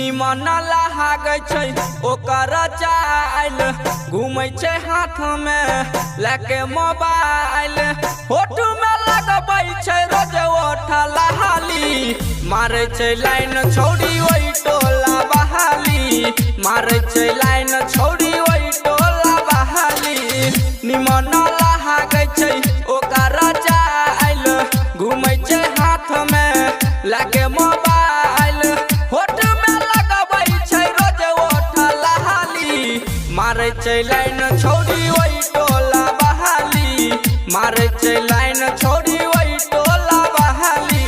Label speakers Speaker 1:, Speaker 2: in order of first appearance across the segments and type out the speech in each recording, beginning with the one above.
Speaker 1: निमन लहाग छै ओकर चाल घूमै छै हाथ में लेके मोबाइल फोटो में लगबै छै रोज ओठा लहाली मारे छै लाइन छौड़ी ओइ टोला बहाली मारे छै लाइन छौड़ी ओइ टोला बहाली निमन लहाग छै ओकर चाल घूमै छै हाथ में लेके मोबाइल फोटो में लगबै छै रोज ओठा लहाली मारे छै लाइन छौड़ी ओइ टोला बहाली मारे छै लाइन छौड़ी ओइ टोला बहाली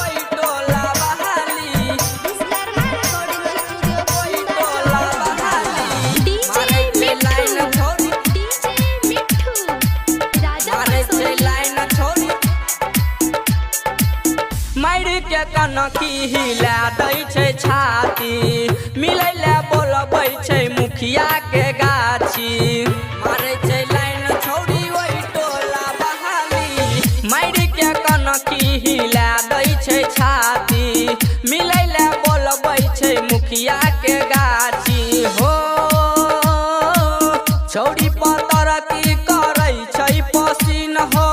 Speaker 1: ओइ टोला बहाली ओइ टोला बहाली मारे छै लाइन छौड़ी मारे छै लाइन छौड़ी मारि के कनकी हिला दै छै छाती मिलै ले बोलबै छै मुखिया के गाछी मारे छै लाइन छौड़ी ओइ टोला बहाली मारि के कनकी हिला दै छै छाती मिलै ले बोलबै छै मुखिया के गाछी हो छौड़ी पतर की करै छै पसीन हो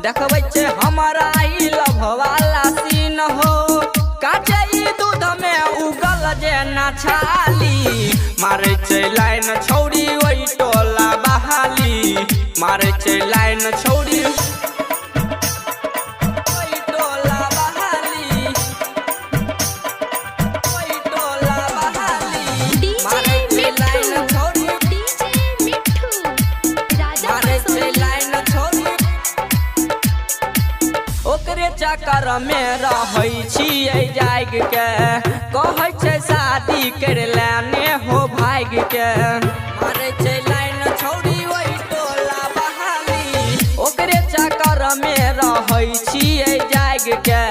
Speaker 1: देखबै छै हमरा ई लभवाला सीन हो काचे ई दूध में उगल जेना छाली मारे छै लाइन छौड़ी ओइ टोला बहाली मारे छै लाइन छौड़ी ओइ टोला बहाली ओइ टोला बहाली मारे छै लाइन छौड़ी मारे छै लाइन छौड़ी ओकरे चक्कर में रहै छियै जाग के कहै छै शादी कर लेने हो भाग के मारे छै लाइन छौड़ी ओइ टोला बहाली ओकरे चक्कर में रहै छियै जाग के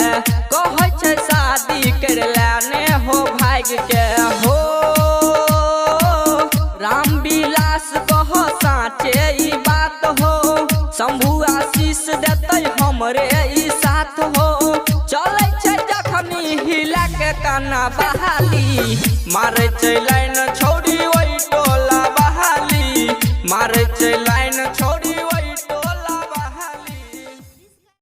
Speaker 1: कहै छै शादी कर लेने हो भाग के हो रामविलास कह साँचे ई बात हो शंभू आशीष देतै हमरे ई साथ हो चलै छै जखनी हिला के काना बहाली मारे छै लाइन छौड़ी ओइ टोला बहाली मारे छै लाइन छौड़ी।